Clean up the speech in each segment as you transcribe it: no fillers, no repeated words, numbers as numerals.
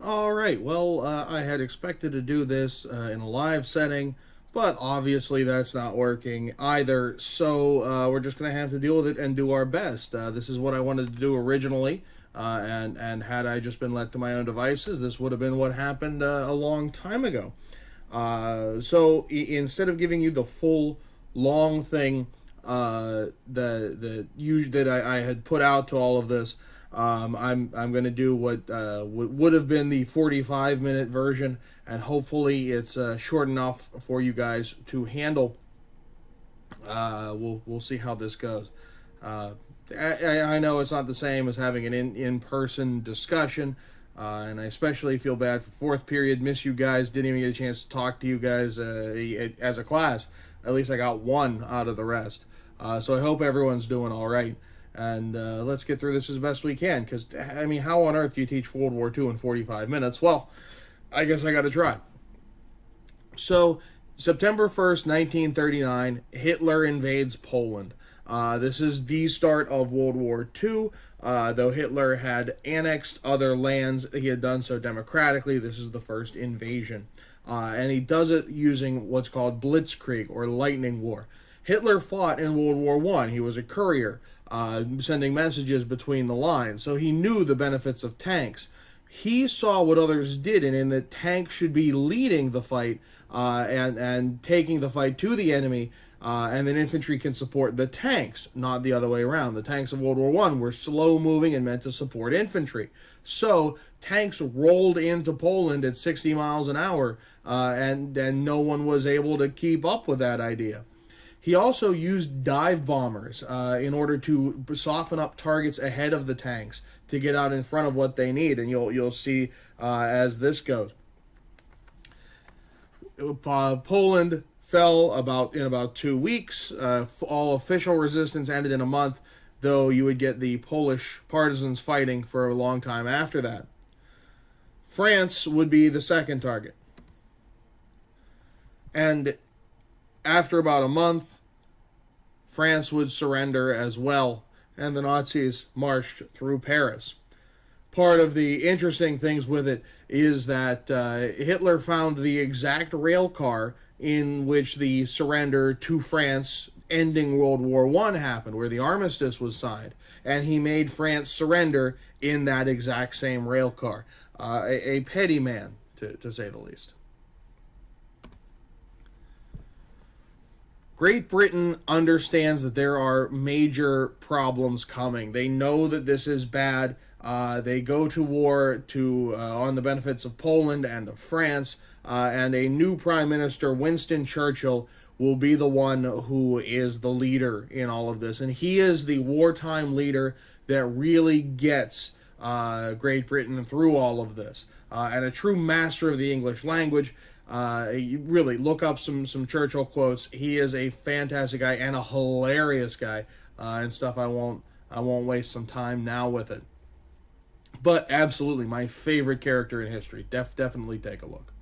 All right, well, I had expected to do this in a live setting, but obviously that's not working either, so we're just going to have to deal with it and do our best. This is what I wanted to do originally, and had I just been left to my own devices, this would have been what happened a long time ago. So instead of giving you the full long thing that I had put out to all of this, I'm going to do what would have been the 45-minute version, and hopefully it's short enough for you guys to handle. We'll see how this goes. I know it's not the same as having an in-person discussion, and I especially feel bad for fourth period. Miss you guys. Didn't even get a chance to talk to you guys as a class. At least I got one out of the rest. So I hope everyone's doing all right. And let's get through this as best we can. Because, I mean, how on earth do you teach World War II in 45 minutes? Well, I guess I got to try. So, September 1st, 1939, Hitler invades Poland. This is the start of World War II. Though Hitler had annexed other lands, he had done so democratically. This is the first invasion. And he does it using what's called blitzkrieg, or lightning war. Hitler fought in World War I. He was a courier, sending messages between the lines, so he knew the benefits of tanks. He saw what others did, and in that tanks should be leading the fight and taking the fight to the enemy, and then infantry can support the tanks, not the other way around. The tanks of World War I were slow-moving and meant to support infantry. So tanks rolled into Poland at 60 miles an hour, and no one was able to keep up with that idea. He also used dive bombers in order to soften up targets ahead of the tanks to get out in front of what they need, and you'll see as this goes. Poland fell in about 2 weeks. All official resistance ended in a month, though you would get the Polish partisans fighting for a long time after that. France would be the second target. And after about a month, France would surrender as well, and the Nazis marched through Paris. Part of the interesting things with it is that Hitler found the exact rail car in which the surrender to France ending World War I happened, where the armistice was signed, and he made France surrender in that exact same rail car. A petty man, to say the least. Great Britain understands that there are major problems coming. They know that this is bad. They go to war on the benefits of Poland and of France, and a new Prime Minister, Winston Churchill, will be the one who is the leader in all of this. And he is the wartime leader that really gets Great Britain through all of this. And a true master of the English language. You really look up some Churchill quotes. He is a fantastic guy and a hilarious guy, and stuff. I won't waste some time now with it. But absolutely, my favorite character in history. Definitely take a look.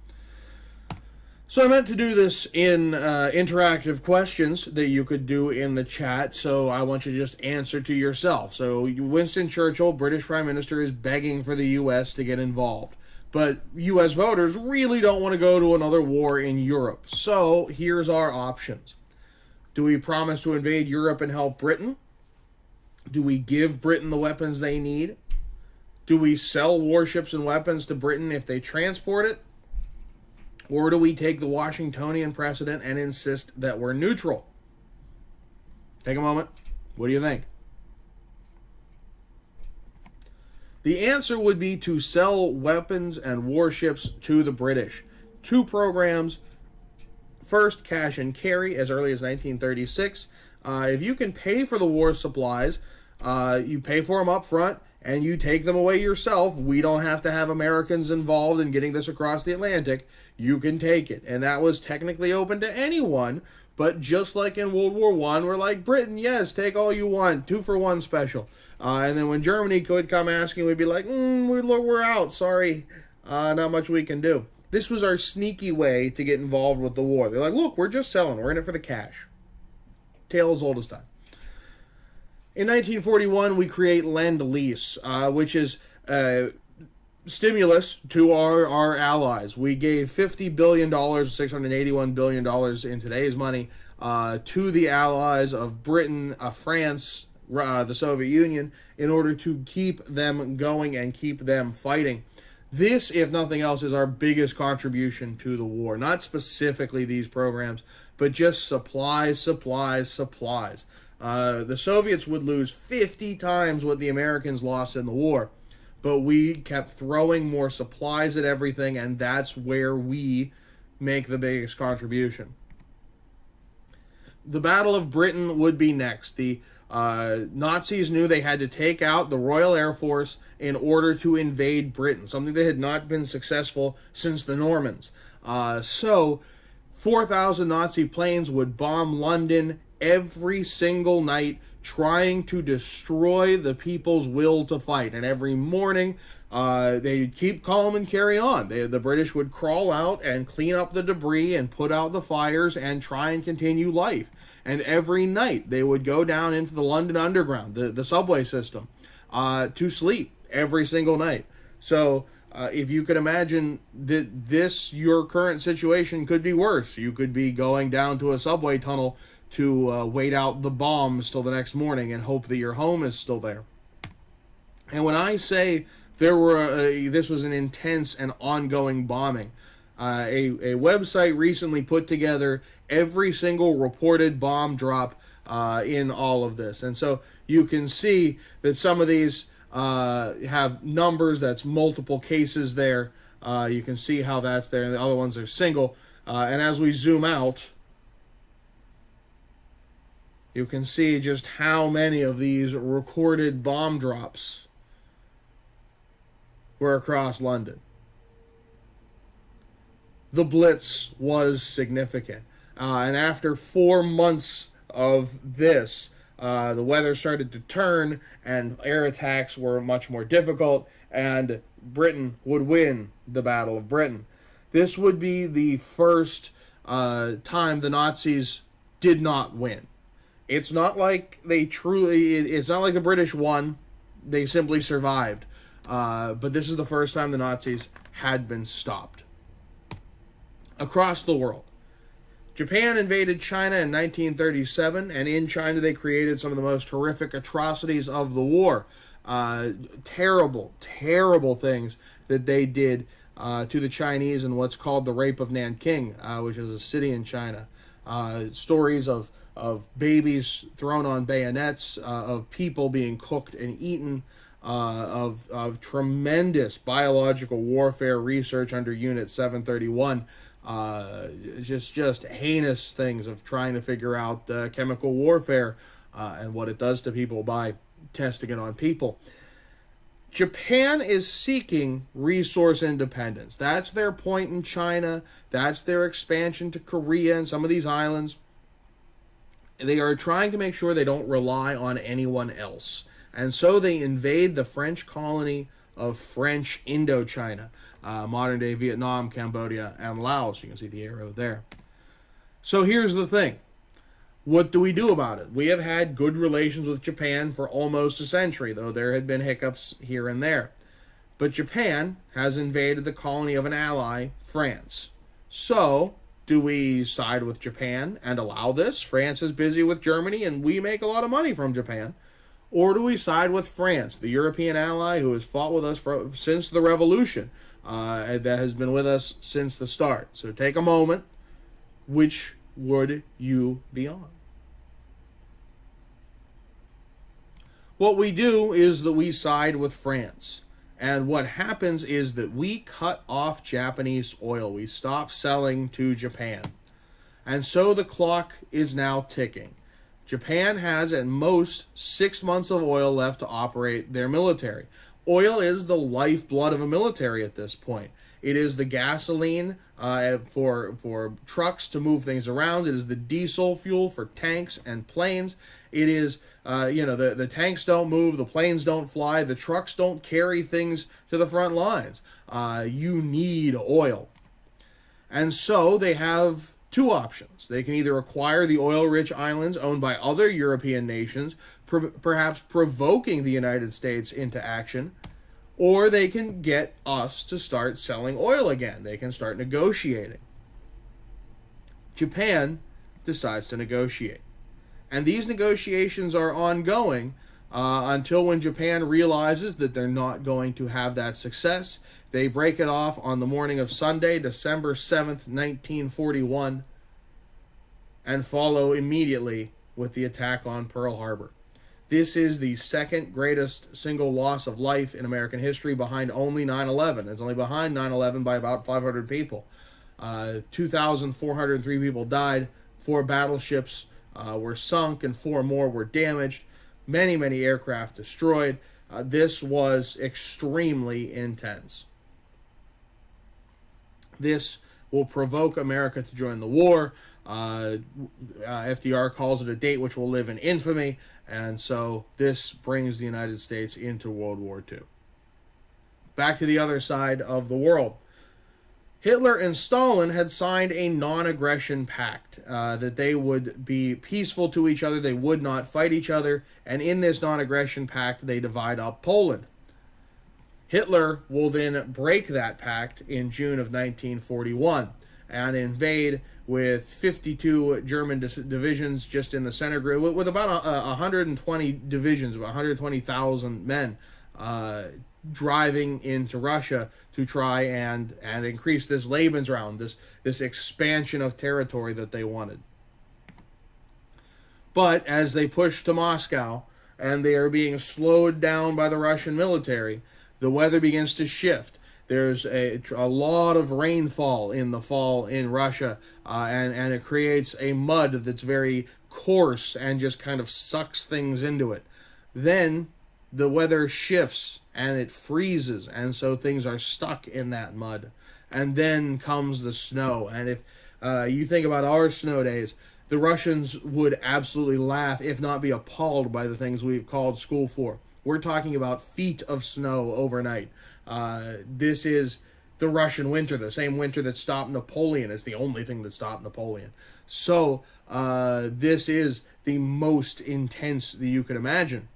So I meant to do this in interactive questions that you could do in the chat, so I want you to just answer to yourself. So Winston Churchill, British Prime Minister, is begging for the U.S. to get involved. But U.S. voters really don't want to go to another war in Europe. So here's our options. Do we promise to invade Europe and help Britain? Do we give Britain the weapons they need? Do we sell warships and weapons to Britain if they transport it? Or do we take the Washingtonian precedent and insist that we're neutral? Take a moment. What do you think? The answer would be to sell weapons and warships to the British. 2 programs. First, cash and carry as early as 1936. If you can pay for the war supplies, you pay for them up front and you take them away yourself. We don't have to have Americans involved in getting this across the Atlantic. You can take it. And that was technically open to anyone. But just like in World War I, we're like, Britain, yes, take all you want. 2-for-1 special. And then when Germany could come asking, we'd be like, we're out. Sorry, not much we can do. This was our sneaky way to get involved with the war. They're like, look, we're just selling. We're in it for the cash. Tale as old as time. In 1941, we create Lend-Lease, which is stimulus to our allies. We gave $50 billion, $681 billion in today's money, to the allies of Britain, France, the Soviet Union, in order to keep them going and keep them fighting. This, if nothing else, is our biggest contribution to the war. Not specifically these programs, but just supplies, supplies, supplies. The Soviets would lose 50 times what the Americans lost in the war, but we kept throwing more supplies at everything, and that's where we make the biggest contribution. The Battle of Britain would be next. The Nazis knew they had to take out the Royal Air Force in order to invade Britain, something that had not been successful since the Normans. So 4,000 Nazi planes would bomb London every single night, trying to destroy the people's will to fight. And every morning, they'd keep calm and carry on. The British would crawl out and clean up the debris and put out the fires and try and continue life. And every night, they would go down into the London Underground, the subway system, to sleep every single night. So if you could imagine that your current situation could be worse. You could be going down to a subway tunnel to wait out the bombs till the next morning and hope that your home is still there. And when I say this was an intense and ongoing bombing, a website recently put together every single reported bomb drop in all of this. And so you can see that some of these have numbers, that's multiple cases there. You can see how that's there, and the other ones are single. And as we zoom out, you can see just how many of these recorded bomb drops were across London. The Blitz was significant. And after 4 months of this, the weather started to turn and air attacks were much more difficult, and Britain would win the Battle of Britain. This would be the first time the Nazis did not win. It's not like it's not like the British won. They simply survived. But this is the first time the Nazis had been stopped. Across the world, Japan invaded China in 1937, and in China they created some of the most horrific atrocities of the war. Terrible, terrible things that they did to the Chinese in what's called the Rape of Nanking, which is a city in China. Stories of babies thrown on bayonets, of people being cooked and eaten, of tremendous biological warfare research under Unit 731. Just heinous things of trying to figure out chemical warfare and what it does to people by testing it on people. Japan is seeking resource independence. That's their point in China. That's their expansion to Korea and some of these islands. They are trying to make sure they don't rely on anyone else. And so they invade the French colony of French Indochina, modern-day Vietnam, Cambodia, and Laos. You can see the arrow there. So here's the thing. What do we do about it? We have had good relations with Japan for almost a century, though there had been hiccups here and there. But Japan has invaded the colony of an ally, France. So, do we side with Japan and allow this? France is busy with Germany, and we make a lot of money from Japan. Or do we side with France, the European ally who has fought with us since the revolution, that has been with us since the start? So take a moment. Which would you be on? What we do is that we side with France. And what happens is that we cut off Japanese oil. We stop selling to Japan. And so the clock is now ticking. Japan has at most 6 months of oil left to operate their military. Oil is the lifeblood of a military at this point. It is the gasoline for trucks to move things around. It is the diesel fuel for tanks and planes. It is, the tanks don't move, the planes don't fly, the trucks don't carry things to the front lines. You need oil. And so they have two options. They can either acquire the oil-rich islands owned by other European nations, perhaps provoking the United States into action, or they can get us to start selling oil again. They can start negotiating. Japan decides to negotiate. And these negotiations are ongoing until when Japan realizes that they're not going to have that success. They break it off on the morning of Sunday, December 7th, 1941, and follow immediately with the attack on Pearl Harbor. This is the second greatest single loss of life in American history, behind only 9/11. It's only behind 9/11 by about 500 people. 2,403 people died. 4 battleships were sunk and 4 more were damaged. Many, many aircraft destroyed. This was extremely intense. This will provoke America to join the war. FDR calls it a date which will live in infamy, and so this brings the United States into World War II. Back to the other side of the world. Hitler and Stalin had signed a non-aggression pact that they would be peaceful to each other, they would not fight each other, and in this non-aggression pact they divide up Poland. Hitler will then break that pact in June of 1941 and invade with 52 German divisions just in the center group, with about 120 divisions, about 120,000 men driving into Russia to try and increase this Lebensraum, this expansion of territory that they wanted. But as they push to Moscow and they are being slowed down by the Russian military, the weather begins to shift. There's a lot of rainfall in the fall in Russia, and it creates a mud that's very coarse and just kind of sucks things into it. Then the weather shifts and it freezes, and so things are stuck in that mud. And then comes the snow. And if you think about our snow days, the Russians would absolutely laugh, if not be appalled, by the things we've called school for. We're talking about feet of snow overnight. This is the Russian winter, the same winter that stopped Napoleon. It's the only thing that stopped Napoleon. So this is the most intense that you could imagine.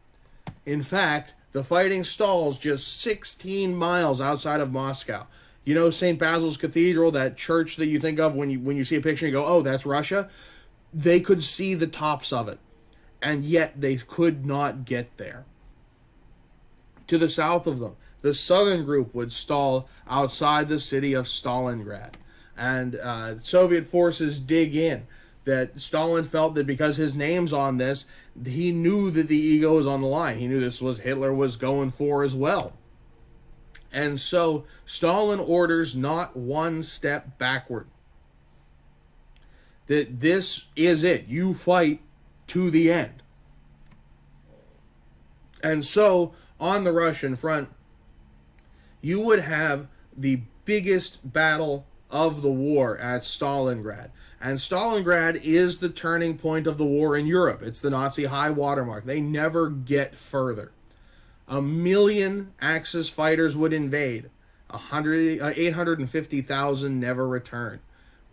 In fact, the fighting stalls just 16 miles outside of Moscow. You know St. Basil's Cathedral, that church that you think of when you see a picture and you go, oh, that's Russia? They could see the tops of it, and yet they could not get there. To the south of them, the southern group would stall outside the city of Stalingrad. And Soviet forces dig in. That Stalin felt that because his name's on this, he knew that the ego was on the line. He knew this was Hitler was going for as well. And so Stalin orders not one step backward. That this is it. You fight to the end. And so on the Russian front, you would have the biggest battle of the war at Stalingrad. And Stalingrad is the turning point of the war in Europe. It's the Nazi high watermark. They never get further. 1 million Axis fighters would invade. 850,000 never return.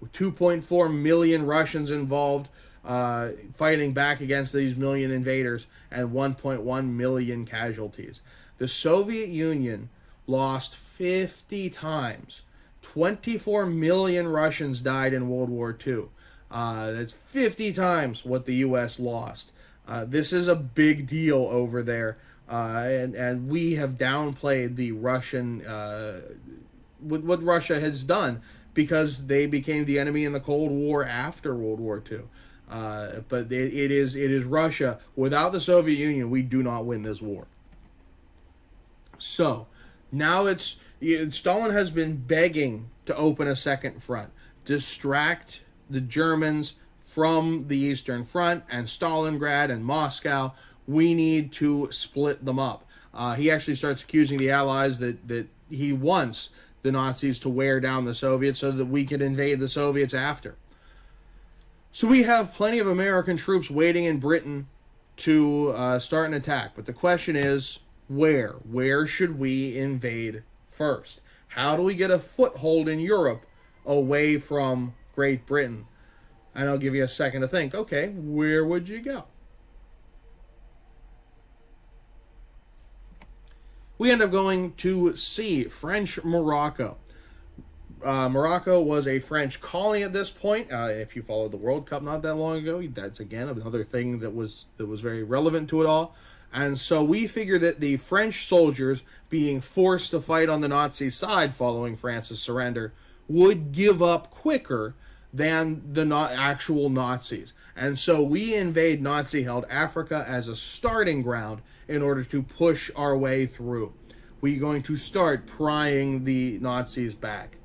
2.4 million Russians involved fighting back against these million invaders, and 1.1 million casualties. The Soviet Union lost 50 times. 24 million Russians died in World War II. That's 50 times what the U.S. lost. This is a big deal over there, and we have downplayed the Russian, what Russia has done, because they became the enemy in the Cold War after World War II. But it is Russia. Without the Soviet Union, we do not win this war. So now Stalin has been begging to open a second front, distract the Germans from the Eastern Front and Stalingrad and Moscow. We need to split them up. He actually starts accusing the Allies that he wants the Nazis to wear down the Soviets so that we can invade the Soviets after. So we have plenty of American troops waiting in Britain to start an attack. But the question is, where? Where should we invade first? How do we get a foothold in Europe away from Great Britain? And I'll give you a second to think, okay, where would you go? We end up going to C, French Morocco. Morocco was a French colony at this point. If you followed the World Cup not that long ago, that's again another thing that was very relevant to it all. And so we figure that the French soldiers being forced to fight on the Nazi side following France's surrender would give up quicker than the actual Nazis. And so we invade Nazi-held Africa as a starting ground in order to push our way through. We're going to start prying the Nazis back.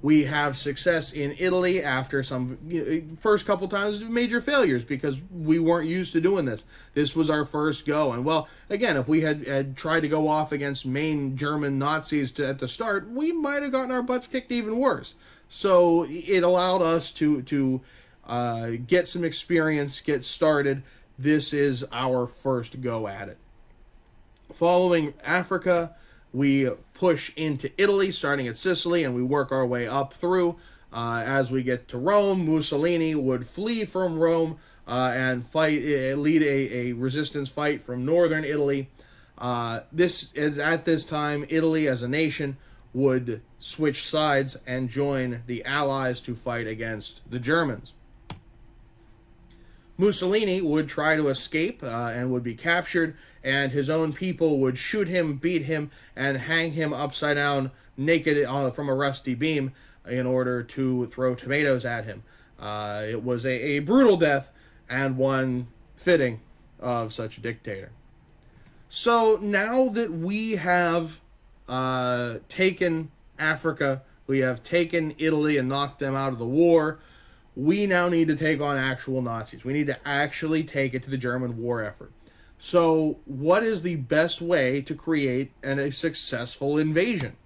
We have success in Italy after some first couple times major failures because we weren't used to doing this. This was our first go. And well, again, if we had tried to go off against main German Nazis at the start, we might have gotten our butts kicked even worse. So it allowed us to get some experience, get started. This is our first go at it. Following Africa, we push into Italy, starting at Sicily, and we work our way up through. As we get to Rome, Mussolini would flee from Rome and lead a resistance fight from northern Italy. At this time, Italy as a nation would switch sides and join the Allies to fight against the Germans. Mussolini would try to escape and would be captured, and his own people would shoot him, beat him, and hang him upside down naked from a rusty beam in order to throw tomatoes at him. It was a brutal death and one fitting of such a dictator. So now that we have taken Africa, we have taken Italy and knocked them out of the war, we now need to take on actual Nazis. We need to actually take it to the German war effort. So what is the best way to create a successful invasion?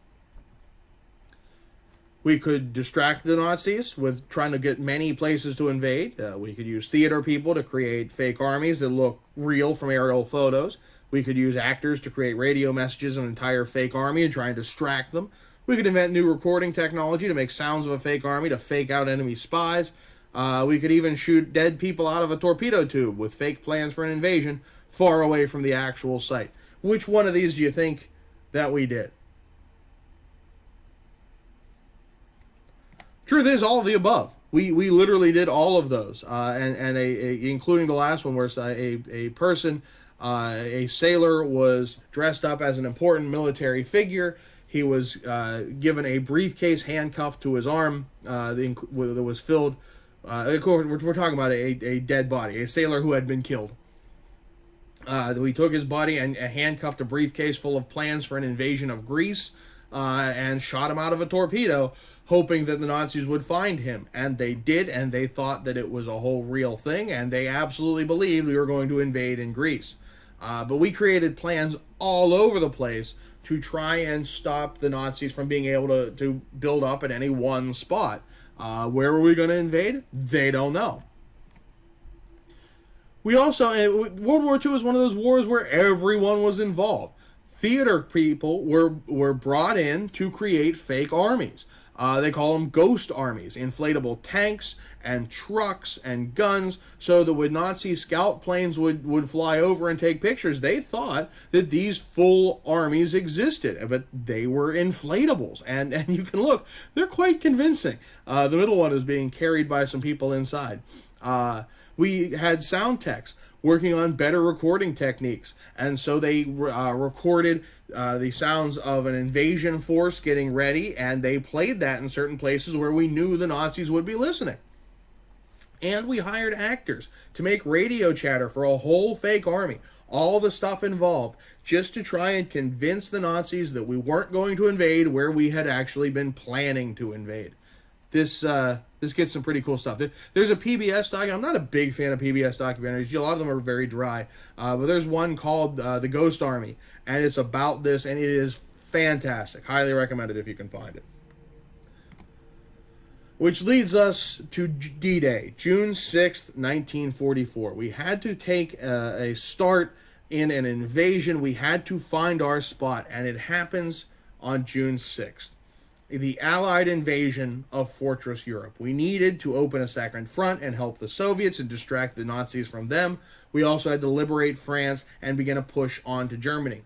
We could distract the Nazis with trying to get many places to invade. We could use theater people to create fake armies that look real from aerial photos. We could use actors to create radio messages of an entire fake army and try and distract them. We could invent new recording technology to make sounds of a fake army to fake out enemy spies. We could even shoot dead people out of a torpedo tube with fake plans for an invasion far away from the actual site. Which one of these do you think that we did? Truth is, all of the above. We literally did all of those, including the last one where a person, a sailor, was dressed up as an important military figure. He was given a briefcase handcuffed to his arm that was filled. Of course, we're talking about a dead body, a sailor who had been killed. We took his body and handcuffed a briefcase full of plans for an invasion of Greece and shot him out of a torpedo, hoping that the Nazis would find him. And they did, and they thought that it was a whole real thing, and they absolutely believed we were going to invade in Greece. But we created plans all over the place to try and stop the Nazis from being able to build up at any one spot. Where were we going to invade? They don't know. We also, World War II is one of those wars where everyone was involved. Theater people were brought in to create fake armies. They call them ghost armies, inflatable tanks and trucks and guns, so that when Nazi scout planes would fly over and take pictures, they thought that these full armies existed, but they were inflatables. And you can look, they're quite convincing. The middle one is being carried by some people inside. We had sound techs working on better recording techniques, and so they recorded the sounds of an invasion force getting ready, and they played that in certain places where we knew the Nazis would be listening. And we hired actors to make radio chatter for a whole fake army, all the stuff involved, just to try and convince the Nazis that we weren't going to invade where we had actually been planning to invade. This gets some pretty cool stuff. There's a PBS doc. I'm not a big fan of PBS documentaries. A lot of them are very dry. But there's one called The Ghost Army, and it's about this, and it is fantastic. Highly recommend it if you can find it. Which leads us to D-Day, June 6th, 1944. We had to take a start in an invasion. We had to find our spot, and it happens on June 6th. The Allied invasion of Fortress Europe. We needed to open a second front and help the Soviets and distract the Nazis from them. We also had to liberate France and begin a push on to Germany.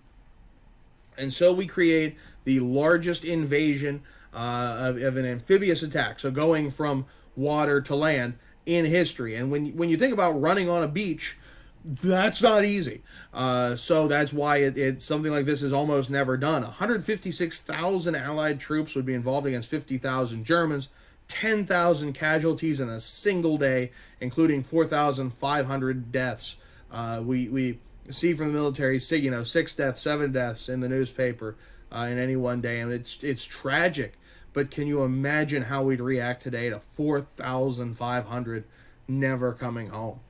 And so we create the largest invasion of an amphibious attack, so going from water to land in history. And when you think about running on a beach, that's not easy. So that's why it's something like this is almost never done. 156,000 Allied troops would be involved against 50,000 Germans, 10,000 casualties in a single day, including 4,500 deaths. We see from the military, 6 deaths, 7 deaths in the newspaper in any one day, and it's tragic. But can you imagine how we'd react today to 4,500 never coming home?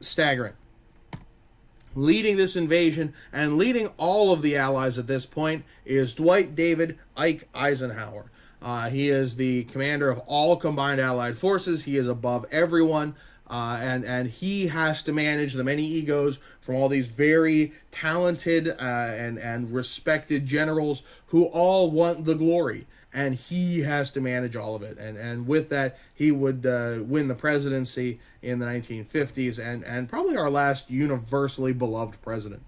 Staggering. Leading this invasion and leading all of the Allies at this point is Dwight David Ike Eisenhower. He is the commander of all combined Allied forces. He is above everyone, and he has to manage the many egos from all these very talented and respected generals who all want the glory. And he has to manage all of it. And with that, he would win the presidency in the 1950s and probably our last universally beloved president.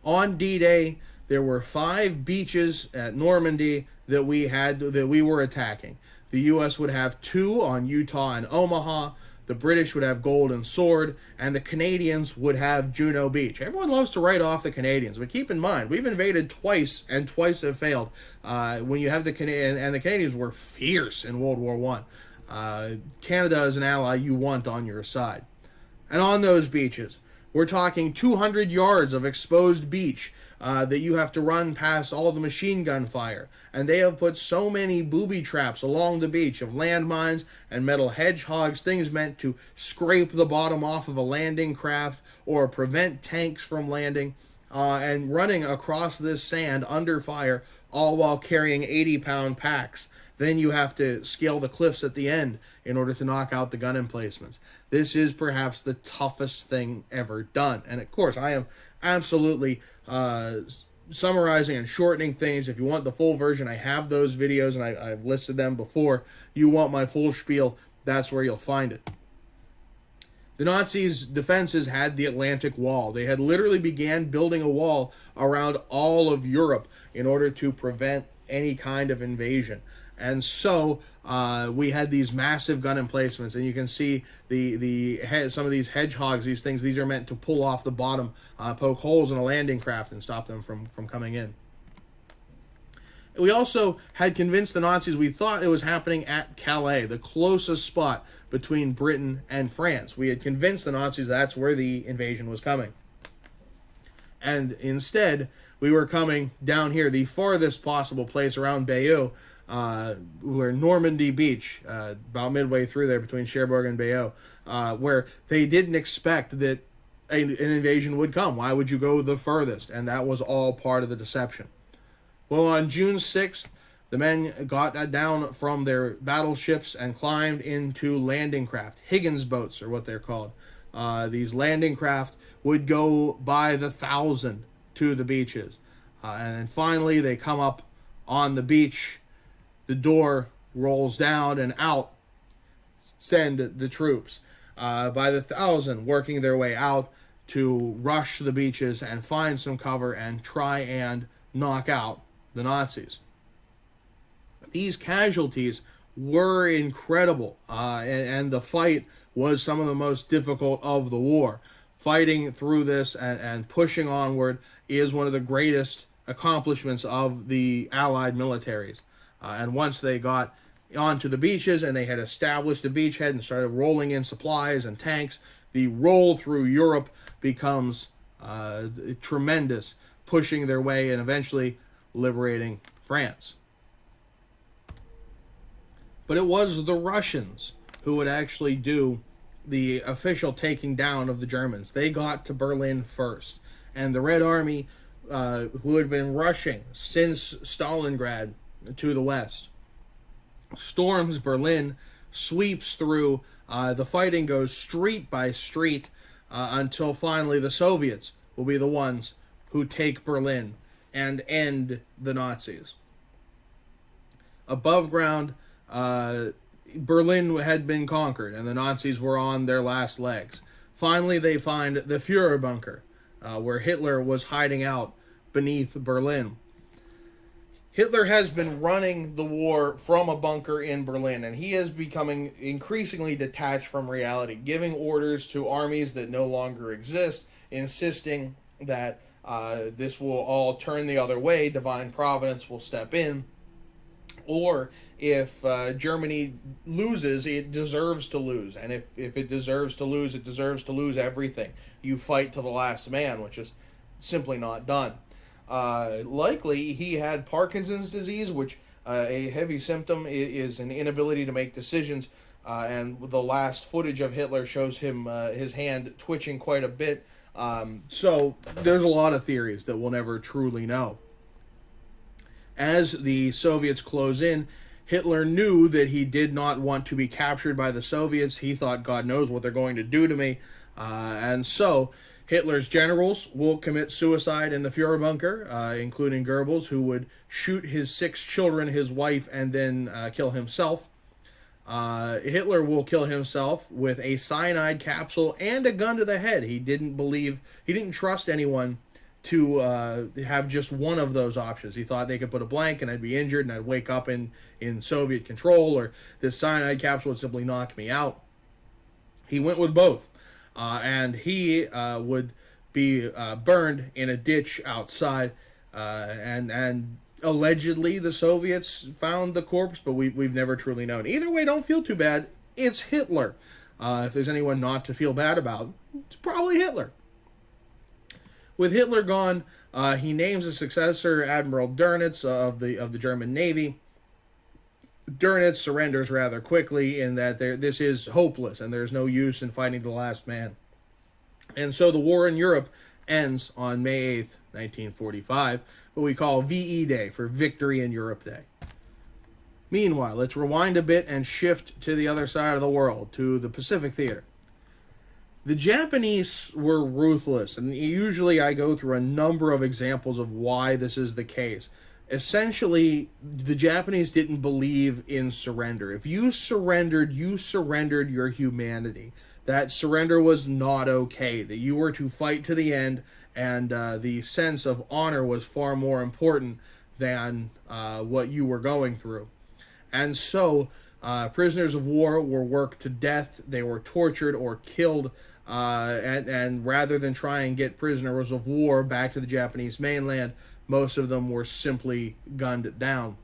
On D-Day, there were 5 beaches at Normandy that we were attacking. The U.S. would have 2 on Utah and Omaha. The British would have Golden Sword, and the Canadians would have Juno Beach. Everyone loves to write off the Canadians, but keep in mind, we've invaded twice, and twice have failed. When you have the Canadians were fierce in World War I. Canada is an ally you want on your side. And on those beaches, we're talking 200 yards of exposed beach that you have to run past all the machine gun fire. And they have put so many booby traps along the beach of landmines and metal hedgehogs, things meant to scrape the bottom off of a landing craft or prevent tanks from landing, and running across this sand under fire, all while carrying 80-pound packs. Then you have to scale the cliffs at the end in order to knock out the gun emplacements. This is perhaps the toughest thing ever done. And of course, I am absolutely summarizing and shortening things. If you want the full version, I have those videos, and I've listed them before. You want my full spiel, that's where you'll find it. The Nazis' defenses had the Atlantic Wall. They had literally began building a wall around all of Europe in order to prevent any kind of invasion. And so we had these massive gun emplacements, and you can see some of these hedgehogs, these are meant to pull off the bottom, poke holes in a landing craft and stop them from coming in. We also had convinced the Nazis we thought it was happening at Calais, the closest spot between Britain and France. We had convinced the Nazis that's where the invasion was coming. And instead, we were coming down here, the farthest possible place around Bayeux, where Normandy Beach, about midway through there between Cherbourg and Bayeux, where they didn't expect that an invasion would come. Why would you go the furthest? And that was all part of the deception. Well, on June 6th, the men got down from their battleships and climbed into landing craft. Higgins boats are what they're called. These landing craft would go by the 1,000 to the beaches. And then finally, they come up on the beach. The door rolls down, and out send the troops. By the 1,000, working their way out to rush the beaches and find some cover and try and knock out the Nazis. These casualties were incredible, and the fight was some of the most difficult of the war. Fighting through this and pushing onward is one of the greatest accomplishments of the Allied militaries. And once they got onto the beaches and they had established a beachhead and started rolling in supplies and tanks, the roll through Europe becomes tremendous, pushing their way and eventually liberating France. But it was the Russians who would actually do the official taking down of the Germans. They got to Berlin first. And the Red Army, who had been rushing since Stalingrad to the west, storms Berlin, sweeps through. The fighting goes street by street until finally the Soviets will be the ones who take Berlin and end the Nazis. Above ground, Berlin had been conquered, and the Nazis were on their last legs. Finally, they find the Führer bunker, where Hitler was hiding out beneath Berlin. Hitler has been running the war from a bunker in Berlin, and he is becoming increasingly detached from reality, giving orders to armies that no longer exist, insisting that this will all turn the other way, divine providence will step in, or if Germany loses, it deserves to lose, and if it deserves to lose, it deserves to lose everything. You fight to the last man, which is simply not done. Likely he had Parkinson's disease, which a heavy symptom is an inability to make decisions, and the last footage of Hitler shows him his hand twitching quite a bit. So there's a lot of theories that we'll never truly know. As the Soviets close in, Hitler knew that he did not want to be captured by the Soviets. He thought, God knows what they're going to do to me. And so Hitler's generals will commit suicide in the Fuhrer bunker, including Goebbels, who would shoot his 6 children, his wife, and then kill himself. Hitler will kill himself with a cyanide capsule and a gun to the head. He didn't trust anyone to have just one of those options. He thought they could put a blank and I'd be injured and I'd wake up in Soviet control, or this cyanide capsule would simply knock me out. He went with both. And he would be burned in a ditch outside, and allegedly the Soviets found the corpse, but we've never truly known. Either way, don't feel too bad. It's Hitler. If there's anyone not to feel bad about, it's probably Hitler. With Hitler gone, he names a successor, Admiral Dönitz of the German Navy. Dönitz surrenders rather quickly in that this is hopeless and there's no use in fighting the last man. And so the war in Europe ends on May 8th, 1945, what we call VE Day, for Victory in Europe Day. Meanwhile, let's rewind a bit and shift to the other side of the world, to the Pacific Theater. The Japanese were ruthless, and usually I go through a number of examples of why this is the case. Essentially, the Japanese didn't believe in surrender. If you surrendered your humanity. That surrender was not okay, that you were to fight to the end, and the sense of honor was far more important than what you were going through. And so, prisoners of war were worked to death, they were tortured or killed, and rather than try and get prisoners of war back to the Japanese mainland, most of them were simply gunned down.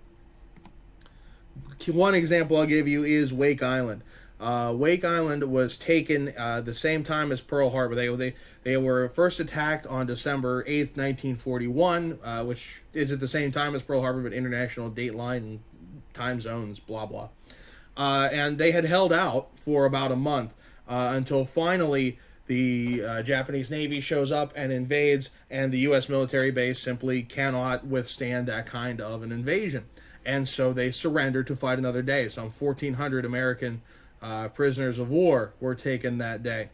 One example I'll give you is Wake Island. Wake Island was taken the same time as Pearl Harbor. They were first attacked on December 8th, 1941, which is at the same time as Pearl Harbor, but international dateline and time zones, blah, blah. And they had held out for about a month until finally the Japanese Navy shows up and invades, and the U.S. military base simply cannot withstand that kind of an invasion. And so they surrendered to fight another day. Some 1,400 American prisoners of war were taken that day.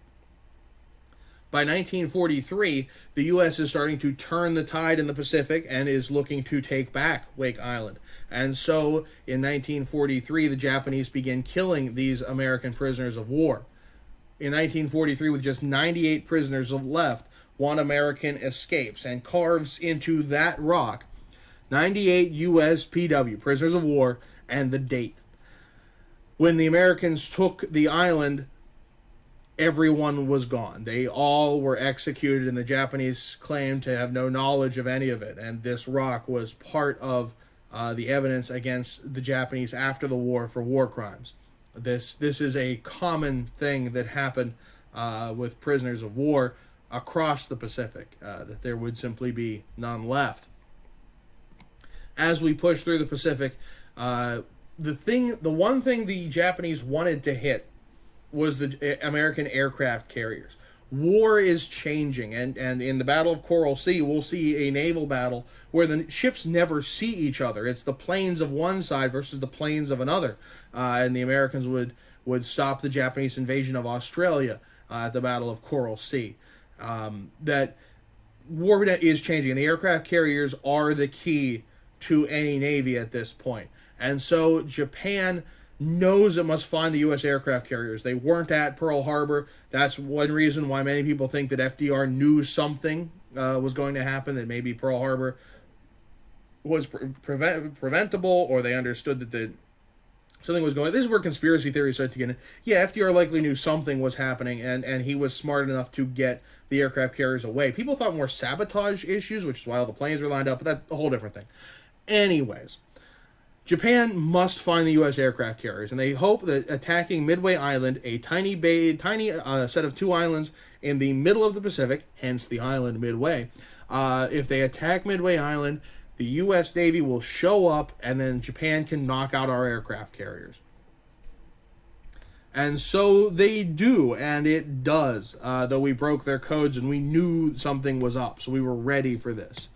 By 1943, the U.S. is starting to turn the tide in the Pacific and is looking to take back Wake Island. And so in 1943, the Japanese begin killing these American prisoners of war. In 1943, with just 98 prisoners left, one American escapes and carves into that rock 98 U.S. PW, prisoners of war, and the date. When the Americans took the island, everyone was gone. They all were executed, and the Japanese claimed to have no knowledge of any of it. And this rock was part of the evidence against the Japanese after the war for war crimes. This is a common thing that happened with prisoners of war across the Pacific, that there would simply be none left. As we push through the Pacific, the one thing the Japanese wanted to hit was the American aircraft carriers. War is changing, and in the Battle of Coral Sea, we'll see a naval battle where the ships never see each other. It's the planes of one side versus the planes of another, and the Americans would stop the Japanese invasion of Australia at the Battle of Coral Sea. That war is changing, and the aircraft carriers are the key to any navy at this point. And so Japan knows it must find the U.S. aircraft carriers. They weren't at Pearl Harbor. That's one reason why many people think that FDR knew something was going to happen, that maybe Pearl Harbor was preventable, or they understood that something was going. This is where conspiracy theories start to get in. Yeah, FDR likely knew something was happening, and he was smart enough to get the aircraft carriers away. People thought more sabotage issues, which is why all the planes were lined up, but that's a whole different thing. Anyways, Japan must find the U.S. aircraft carriers, and they hope that attacking Midway Island, a tiny set of 2 islands in the middle of the Pacific, hence the island Midway, if they attack Midway Island, the U.S. Navy will show up, and then Japan can knock out our aircraft carriers. And so they do, and it does, though we broke their codes and we knew something was up, so we were ready for this.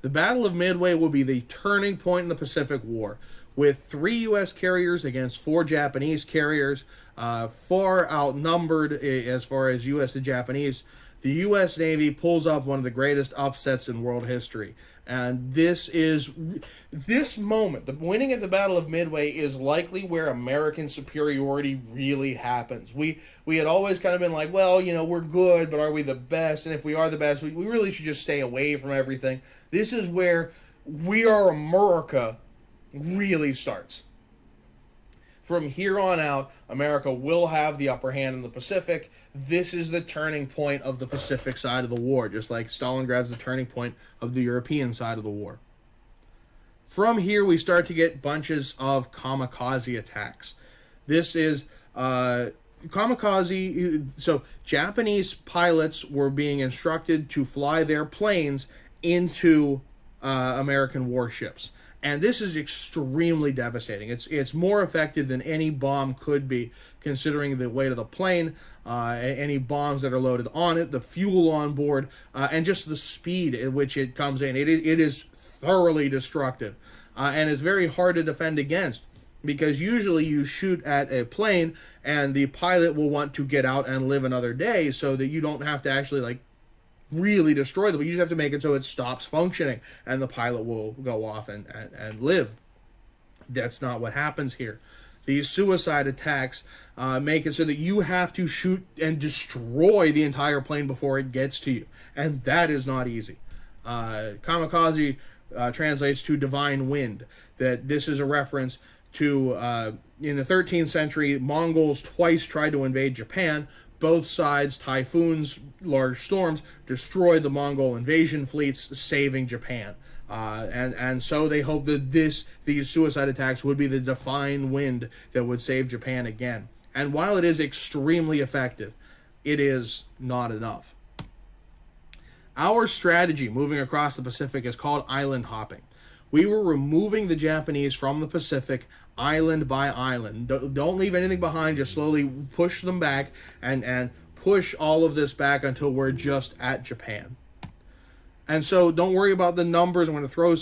The Battle of Midway will be the turning point in the Pacific War, with 3 U.S. carriers against 4 Japanese carriers, far outnumbered as far as U.S. to Japanese. The U.S. Navy pulls up one of the greatest upsets in world history. And this moment, the winning at the Battle of Midway, is likely where American superiority really happens. We had always kind of been like, well, we're good, but are we the best? And if we are the best, we really should just stay away from everything. This is where We Are America really starts. From here on out, America will have the upper hand in the Pacific. This is the turning point of the Pacific side of the war, just like Stalingrad's the turning point of the European side of the war. From here, we start to get bunches of kamikaze attacks. This is kamikaze. So Japanese pilots were being instructed to fly their planes into American warships. And this is extremely devastating. It's more effective than any bomb could be, considering the weight of the plane, any bombs that are loaded on it, the fuel on board, and just the speed at which it comes in. It is thoroughly destructive, and it's very hard to defend against, because usually you shoot at a plane and the pilot will want to get out and live another day, so that you don't have to actually really destroy them. You just have to make it so it stops functioning and the pilot will go off and live. That's not what happens here. These suicide attacks make it so that you have to shoot and destroy the entire plane before it gets to you, and that is not easy. Kamikaze translates to divine wind. That this is a reference to in the 13th century, Mongols twice tried to invade Japan. Both sides, typhoons, large storms, destroyed the Mongol invasion fleets, saving Japan. And so they hope that these suicide attacks would be the divine wind that would save Japan again. And while it is extremely effective, it is not enough. Our strategy moving across the Pacific is called island hopping. We were removing the Japanese from the Pacific island by island. Don't leave anything behind. Just slowly push them back and push all of this back until we're just at Japan. And so don't worry about the numbers. I'm going to throw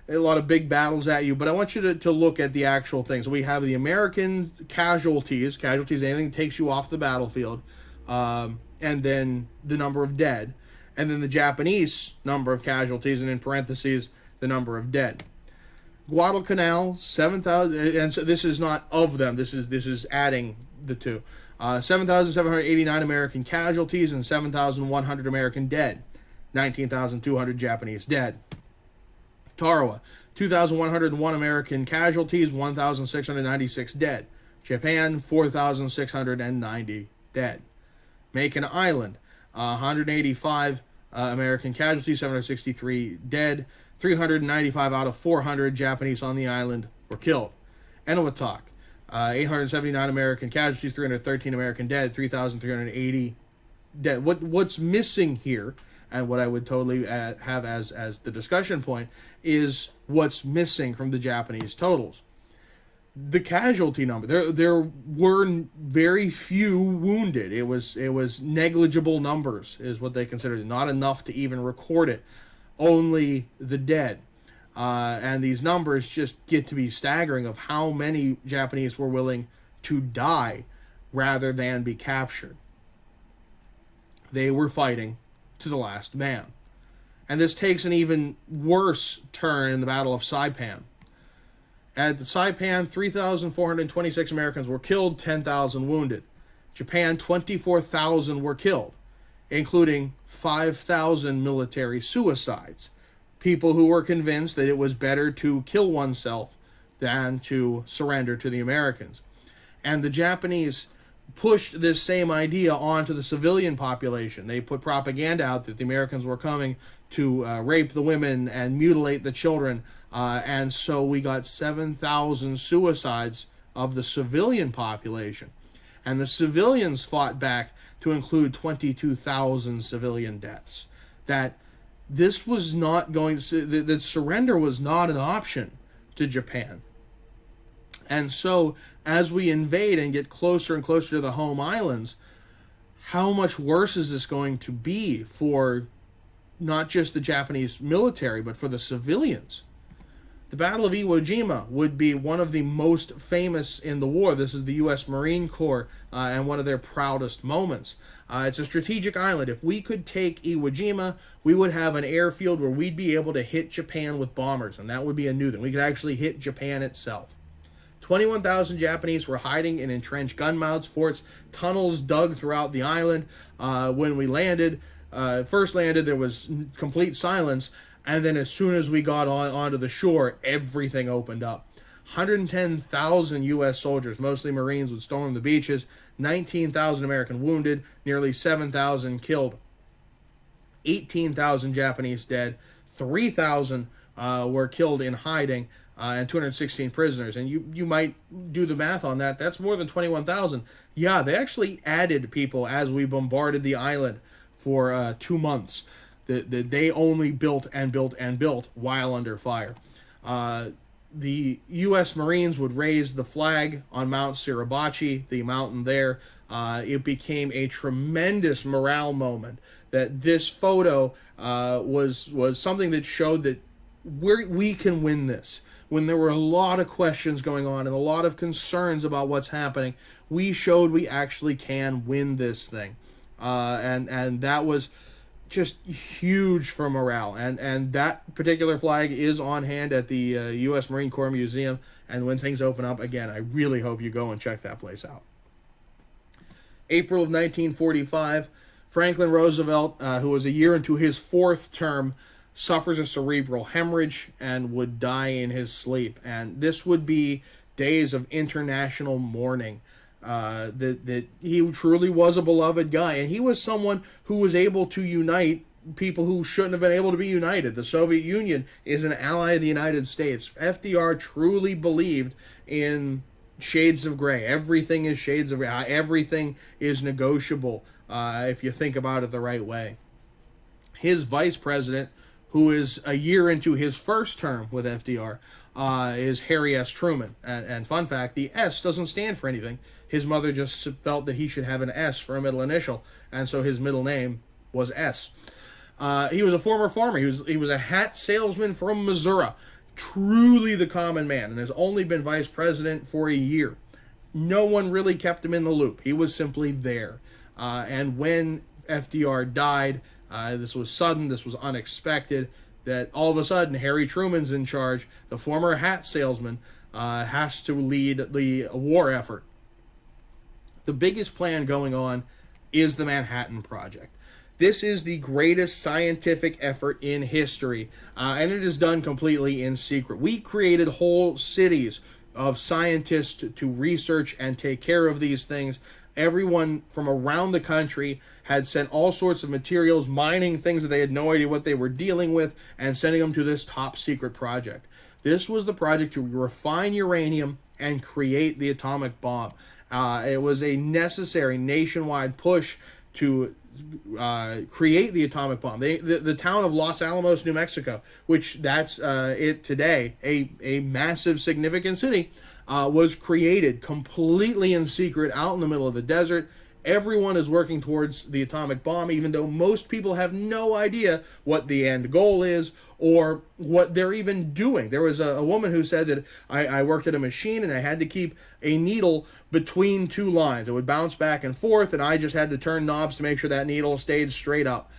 a lot of big battles at you, but I want you to look at the actual things. So we have the American casualties, anything that takes you off the battlefield, and then the number of dead, and then the Japanese number of casualties, and in parentheses, the number of dead. Guadalcanal, 7,000, and so this is not of them. This is adding the two. 7,789 American casualties and 7,100 American dead. 19,200 Japanese dead. Tarawa, 2,101 American casualties, 1,696 dead. Japan, 4,690 dead. Makin Island, 185 American casualties, 763 dead. 395 out of 400 Japanese on the island were killed. Eniwetok, 879 American casualties, 313 American dead, 3,380 dead. What's missing here, and what I would totally have as the discussion point, is what's missing from the Japanese totals. The casualty number. There were very few wounded. It was negligible numbers, is what they considered. Not enough to even record it. Only the dead. And these numbers just get to be staggering of how many Japanese were willing to die rather than be captured. They were fighting to the last man. And this takes an even worse turn in the Battle of Saipan. At the Saipan, 3,426 Americans were killed, 10,000 wounded. Japan, 24,000 were killed. including 5,000 military suicides. People who were convinced that it was better to kill oneself than to surrender to the Americans. And the Japanese pushed this same idea onto the civilian population. They put propaganda out that the Americans were coming to rape the women and mutilate the children. And so we got 7,000 suicides of the civilian population. And the civilians fought back to include 22,000 civilian deaths. That this was not going to, that surrender was not an option to Japan. And so, as we invade and get closer and closer to the home islands, how much worse is this going to be for not just the Japanese military, but for the civilians? The Battle of Iwo Jima would be one of the most famous in the war. This is the U.S. Marine Corps and one of their proudest moments. It's a strategic island. If we could take Iwo Jima, we would have an airfield where we'd be able to hit Japan with bombers, and that would be a new thing. We could actually hit Japan itself. 21,000 Japanese were hiding in entrenched gun mounts, forts, tunnels dug throughout the island. When we landed, first landed, there was complete silence. And then as soon as we got onto the shore, everything opened up. 110,000 U.S. soldiers, mostly Marines, would storm the beaches. 19,000 American wounded, nearly 7,000 killed. 18,000 Japanese dead. 3,000 were killed in hiding. And 216 prisoners. And you might do the math on that. That's more than 21,000. Yeah, they actually added people as we bombarded the island for 2 months. They only built and built and built while under fire. The U.S. Marines would raise the flag on Mount Suribachi, the mountain there. It became a tremendous morale moment. That this photo was something that showed that we can win this. When there were a lot of questions going on and a lot of concerns about what's happening, we showed we actually can win this thing. And that was just huge for morale. And that particular flag is on hand at the U.S. Marine Corps Museum. And when things open up, again, I really hope you go and check that place out. April of 1945, Franklin Roosevelt, who was a year into his fourth term, suffers a cerebral hemorrhage and would die in his sleep. And this would be days of international mourning. That he truly was a beloved guy. And he was someone who was able to unite people who shouldn't have been able to be united. The Soviet Union is an ally of the United States. FDR truly believed in shades of gray. Everything is shades of gray. Everything is negotiable if you think about it the right way. His vice president, who is a year into his first term with FDR, is Harry S. Truman. And fun fact, the S doesn't stand for anything. His mother just felt that he should have an S for a middle initial, and so his middle name was S. He was a former farmer. He was a hat salesman from Missouri. Truly the common man, and has only been vice president for a year. No one really kept him in the loop. He was simply there. And when FDR died, this was sudden, this was unexpected, that all of a sudden Harry Truman's in charge. The former hat salesman has to lead the war effort. The biggest plan going on is the Manhattan Project. This is the greatest scientific effort in history, and it is done completely in secret. We created whole cities of scientists to research and take care of these things. Everyone from around the country had sent all sorts of materials, mining things that they had no idea what they were dealing with, and sending them to this top secret project. This was the project to refine uranium and create the atomic bomb. It was a necessary nationwide push to create the atomic bomb. The town of Los Alamos, New Mexico, which that's it today, a massive, significant city, was created completely in secret out in the middle of the desert. Everyone is working towards the atomic bomb, even though most people have no idea what the end goal is or what they're even doing. There was a woman who said that I worked at a machine and I had to keep a needle between two lines. It would bounce back and forth, and I just had to turn knobs to make sure that needle stayed straight up.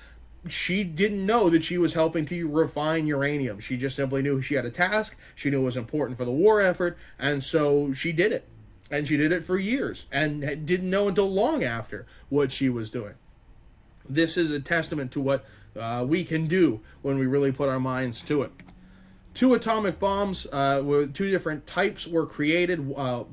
She didn't know that she was helping to refine uranium. She just simply knew she had a task. She knew it was important for the war effort, and so she did it. And she did it for years and didn't know until long after what she was doing. This is a testament to what we can do when we really put our minds to it. Two atomic bombs, with two different types, were created.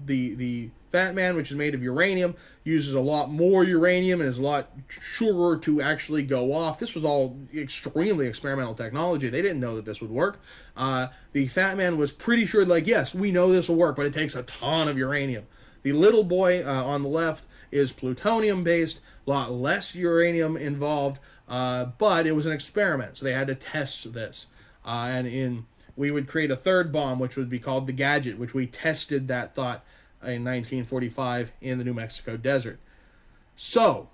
The Fat Man, which is made of uranium, uses a lot more uranium and is a lot surer to actually go off. This was all extremely experimental technology. They didn't know that this would work. The Fat Man was pretty sure, like, yes, we know this will work, but it takes a ton of uranium. The Little Boy on the left is plutonium-based, a lot less uranium involved, but it was an experiment, so they had to test this. We would create a third bomb, which would be called the Gadget, which we tested that thought in 1945 in the New Mexico desert. So,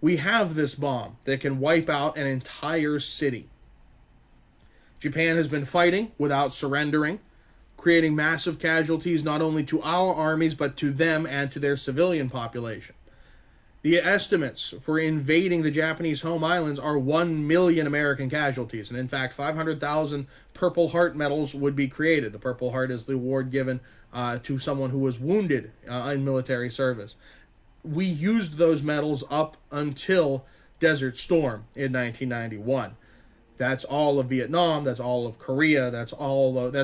we have this bomb that can wipe out an entire city. Japan has been fighting without surrendering, creating massive casualties not only to our armies, but to them and to their civilian population. The estimates for invading the Japanese home islands are 1 million American casualties, and in fact 500,000 Purple Heart medals would be created. The Purple Heart is the award given to someone who was wounded in military service. We used those medals up until Desert Storm in 1991. That's all of Vietnam, that's all of Korea, that's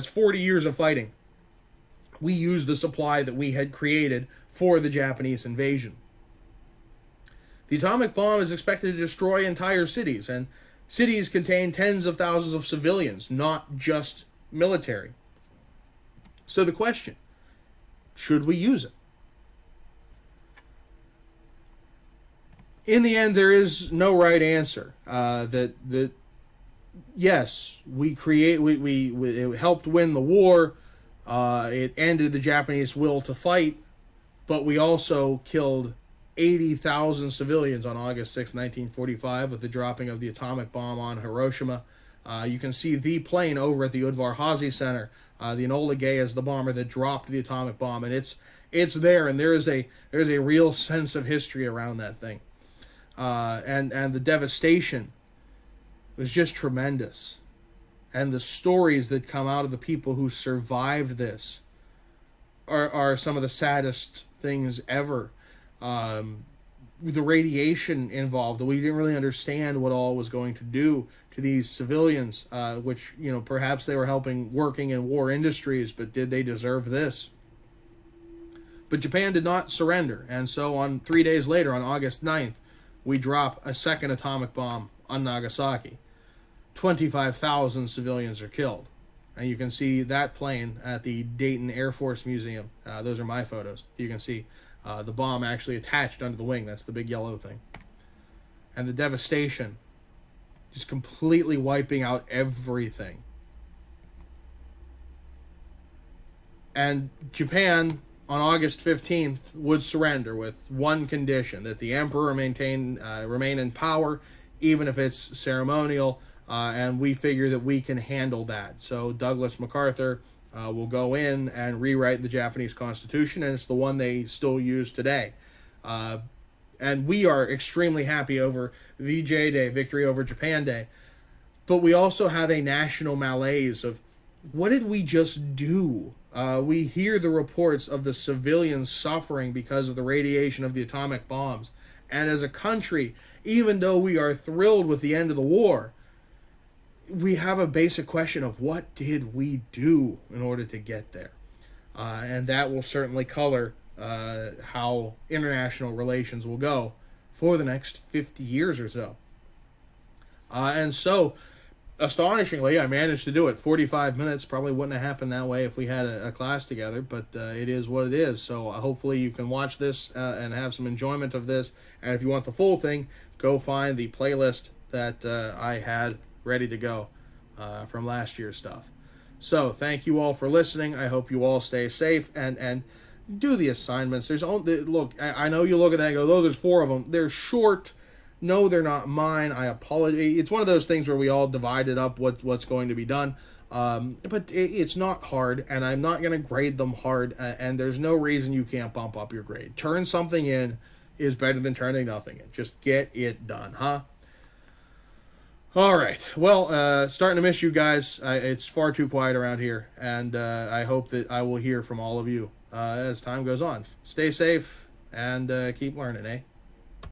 40 years of fighting. We used the supply that we had created for the Japanese invasion. The atomic bomb is expected to destroy entire cities, and cities contain tens of thousands of civilians, not just military. So the question, should we use it? In the end, there is no right answer. Yes, it helped win the war. It ended the Japanese will to fight, but we also killed 80,000 civilians on August 6, 1945, with the dropping of the atomic bomb on Hiroshima. You can see the plane over at the Udvar Hazy Center. The Enola Gay is the bomber that dropped the atomic bomb, and it's there, and there's a real sense of history around that thing. And the devastation was just tremendous. And the stories that come out of the people who survived this are some of the saddest things ever. The radiation involved, we didn't really understand what all was going to do to these civilians, which, perhaps they were working in war industries, but did they deserve this? But Japan did not surrender, and so 3 days later, on August 9th, we drop a second atomic bomb on Nagasaki. 25,000 civilians are killed. And you can see that plane at the Dayton Air Force Museum. Those are my photos. You can see the bomb actually attached under the wing. That's the big yellow thing. And the devastation, just completely wiping out everything. And Japan, on August 15th, would surrender with one condition, that the emperor remain in power, even if it's ceremonial, and we figure that we can handle that. So Douglas MacArthur will go in and rewrite the Japanese Constitution, and it's the one they still use today. And we are extremely happy over VJ Day, Victory Over Japan Day. But we also have a national malaise of, what did we just do? We hear the reports of the civilians suffering because of the radiation of the atomic bombs. And as a country, even though we are thrilled with the end of the war, we have a basic question of, what did we do in order to get there? And that will certainly color how international relations will go for the next 50 years or so. And so, astonishingly, I managed to do it. 45 minutes probably wouldn't have happened that way if we had a class together, but it is what it is. So hopefully you can watch this and have some enjoyment of this. And if you want the full thing, go find the playlist that I had ready to go from last year's stuff. So thank you all for listening. I hope you all stay safe and do the assignments. Look, I know you look at that and go, oh, there's 4 of them. They're short. No, they're not mine. I apologize. It's one of those things where we all divided up what's going to be done. But it's not hard, and I'm not going to grade them hard, and there's no reason you can't bump up your grade. Turn something in is better than turning nothing in. Just get it done, huh? All right. Well, starting to miss you guys. It's far too quiet around here, and I hope that I will hear from all of you as time goes on. Stay safe and keep learning, eh?